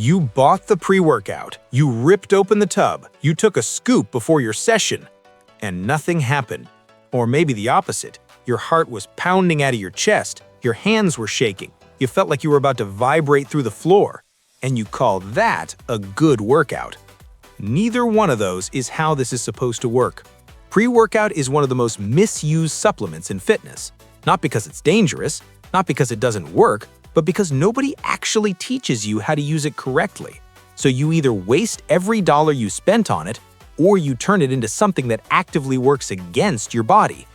You bought the pre-workout, you ripped open the tub, you took a scoop before your session, and nothing happened. Or maybe the opposite. Your heart was pounding out of your chest, your hands were shaking, you felt like you were about to vibrate through the floor, and you call that a good workout. Neither one of those is how this is supposed to work. Pre-workout is one of the most misused supplements in fitness. Not because it's dangerous, not because it doesn't work, but because nobody actually teaches you how to use it correctly. So you either waste every dollar you spent on it, or you turn it into something that actively works against your body.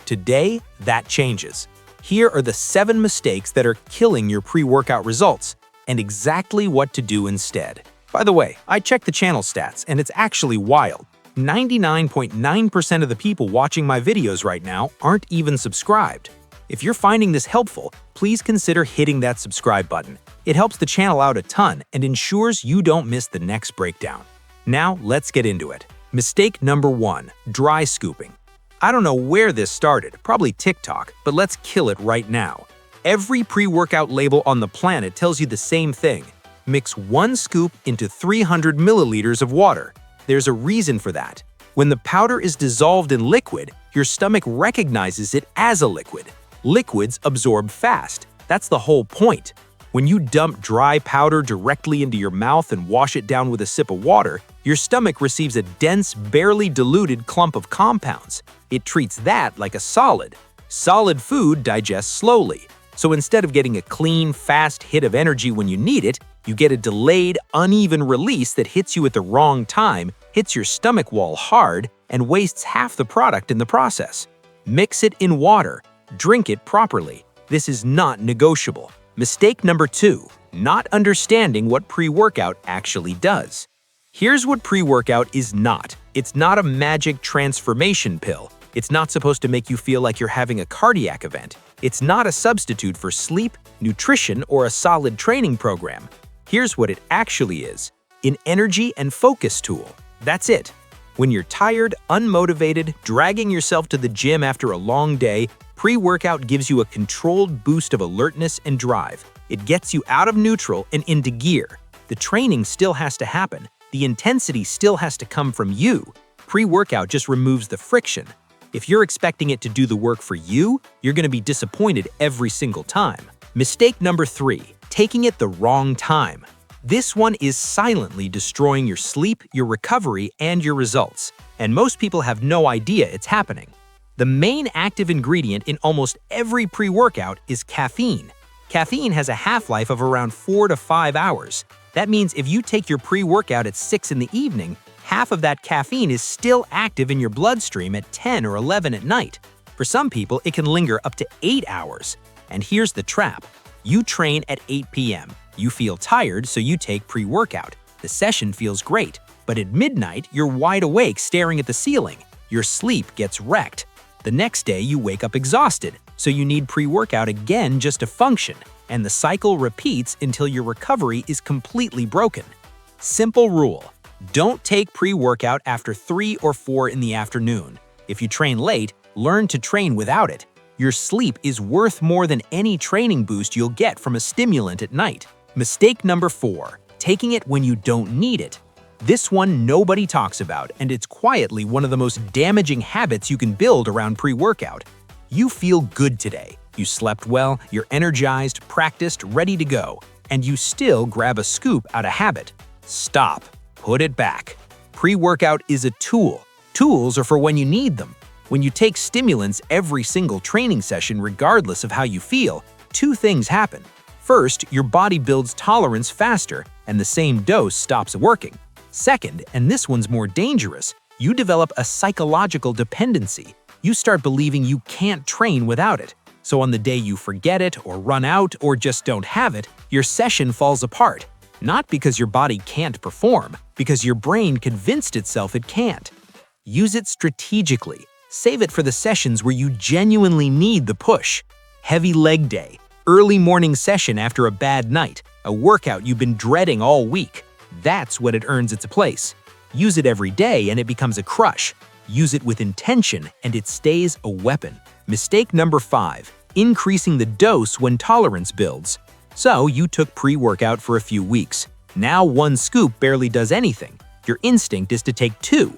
Today, that changes. Here are the 7 mistakes that are killing your pre-workout results, and exactly what to do instead. By the way, I checked the channel stats, and it's actually wild. 99.9% of the people watching my videos right now aren't even subscribed. If you're finding this helpful, please consider hitting that subscribe button. It helps the channel out a ton and ensures you don't miss the next breakdown. Now, let's get into it. Mistake number 1, dry scooping. I don't know where this started, probably TikTok, but let's kill it right now. Every pre-workout label on the planet tells you the same thing. Mix 1 scoop into 300 milliliters of water. There's a reason for that. When the powder is dissolved in liquid, your stomach recognizes it as a liquid. Liquids absorb fast. That's the whole point. When you dump dry powder directly into your mouth and wash it down with a sip of water, your stomach receives a dense, barely diluted clump of compounds. It treats that like a solid. Solid food digests slowly. So instead of getting a clean, fast hit of energy when you need it, you get a delayed, uneven release that hits you at the wrong time, hits your stomach wall hard, and wastes half the product in the process. Mix it in water. Drink it properly. This is not negotiable. Mistake number 2, not understanding what pre-workout actually does. Here's what pre-workout is not. It's not a magic transformation pill. It's not supposed to make you feel like you're having a cardiac event. It's not a substitute for sleep, nutrition, or a solid training program. Here's what it actually is: an energy and focus tool. That's it. When you're tired, unmotivated, dragging yourself to the gym after a long day, pre-workout gives you a controlled boost of alertness and drive. It gets you out of neutral and into gear. The training still has to happen. The intensity still has to come from you. Pre-workout just removes the friction. If you're expecting it to do the work for you, you're going to be disappointed every single time. Mistake number 3, taking it the wrong time. This one is silently destroying your sleep, your recovery, and your results. And most people have no idea it's happening. The main active ingredient in almost every pre-workout is caffeine. Caffeine has a half-life of around 4 to 5 hours. That means if you take your pre-workout at 6 in the evening, half of that caffeine is still active in your bloodstream at 10 or 11 at night. For some people, it can linger up to 8 hours. And here's the trap. You train at 8 p.m. You feel tired, so you take pre-workout. The session feels great, but at midnight, you're wide awake staring at the ceiling. Your sleep gets wrecked. The next day, you wake up exhausted, so you need pre-workout again just to function, and the cycle repeats until your recovery is completely broken. Simple rule: don't take pre-workout after 3 or 4 in the afternoon. If you train late, learn to train without it. Your sleep is worth more than any training boost you'll get from a stimulant at night. Mistake number 4, taking it when you don't need it. This one nobody talks about, and it's quietly one of the most damaging habits you can build around pre-workout. You feel good today. You slept well, you're energized, practiced, ready to go, and you still grab a scoop out of habit. Stop. Put it back. Pre-workout is a tool. Tools are for when you need them. When you take stimulants every single training session regardless of how you feel, 2 things happen. First, your body builds tolerance faster, and the same dose stops working. Second, and this one's more dangerous, you develop a psychological dependency. You start believing you can't train without it. So on the day you forget it, or run out, or just don't have it, your session falls apart. Not because your body can't perform, because your brain convinced itself it can't. Use it strategically. Save it for the sessions where you genuinely need the push. Heavy leg day, early morning session after a bad night, a workout you've been dreading all week. That's when it earns its place. Use it every day and it becomes a crush. Use it with intention and it stays a weapon. Mistake number 5, increasing the dose when tolerance builds. So you took pre-workout for a few weeks. Now 1 scoop barely does anything. Your instinct is to take 2.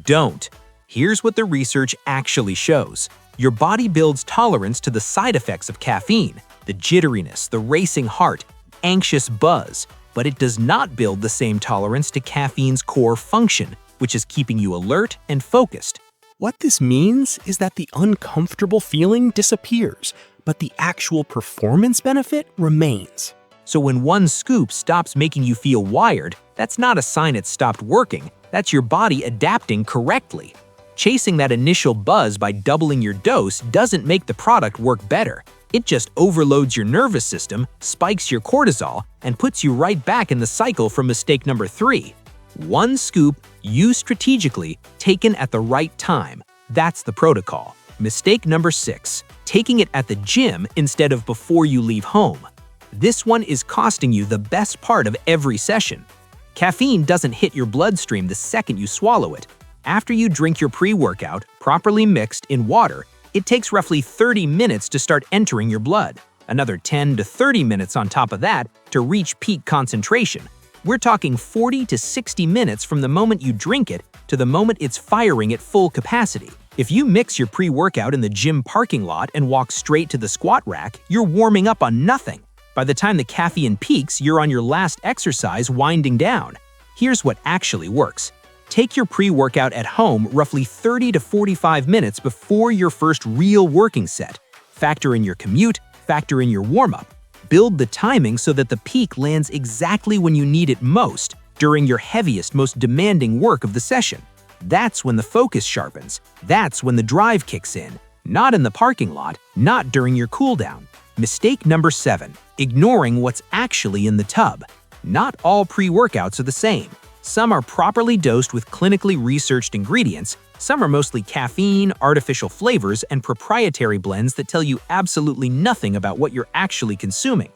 Don't. Here's what the research actually shows. Your body builds tolerance to the side effects of caffeine, the jitteriness, the racing heart, anxious buzz, but it does not build the same tolerance to caffeine's core function, which is keeping you alert and focused. What this means is that the uncomfortable feeling disappears, but the actual performance benefit remains. So when 1 scoop stops making you feel wired, that's not a sign it stopped working. That's your body adapting correctly. Chasing that initial buzz by doubling your dose doesn't make the product work better. It just overloads your nervous system, spikes your cortisol, and puts you right back in the cycle from mistake number 3. 1 scoop, used strategically, taken at the right time. That's the protocol. Mistake number 6, taking it at the gym instead of before you leave home. This one is costing you the best part of every session. Caffeine doesn't hit your bloodstream the second you swallow it. After you drink your pre-workout, properly mixed in water, it takes roughly 30 minutes to start entering your blood. Another 10 to 30 minutes on top of that to reach peak concentration. We're talking 40 to 60 minutes from the moment you drink it to the moment it's firing at full capacity. If you mix your pre-workout in the gym parking lot and walk straight to the squat rack, you're warming up on nothing. By the time the caffeine peaks, you're on your last exercise winding down. Here's what actually works. Take your pre-workout at home roughly 30 to 45 minutes before your first real working set. Factor in your commute, factor in your warm-up. Build the timing so that the peak lands exactly when you need it most, during your heaviest, most demanding work of the session. That's when the focus sharpens. That's when the drive kicks in. Not in the parking lot, not during your cooldown. Mistake number 7, ignoring what's actually in the tub. Not all pre-workouts are the same. Some are properly dosed with clinically researched ingredients, some are mostly caffeine, artificial flavors, and proprietary blends that tell you absolutely nothing about what you're actually consuming.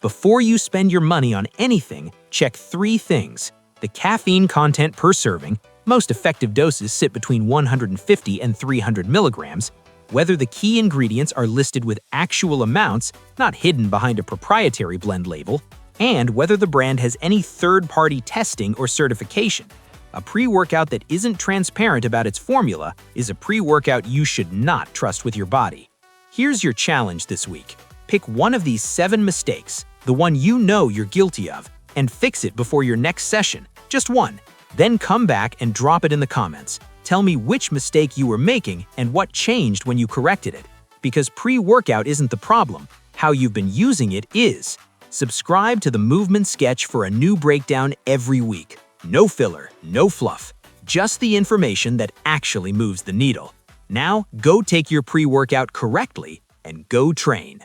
Before you spend your money on anything, check 3 things. The caffeine content per serving, most effective doses sit between 150 and 300 milligrams, whether the key ingredients are listed with actual amounts, not hidden behind a proprietary blend label, and whether the brand has any third-party testing or certification. A pre-workout that isn't transparent about its formula is a pre-workout you should not trust with your body. Here's your challenge this week. Pick one of these 7 mistakes, the one you know you're guilty of, and fix it before your next session. Just one. Then come back and drop it in the comments. Tell me which mistake you were making and what changed when you corrected it. Because pre-workout isn't the problem, how you've been using it is. Subscribe to the Movement Sketch for a new breakdown every week. No filler, no fluff, just the information that actually moves the needle. Now, go take your pre-workout correctly and go train.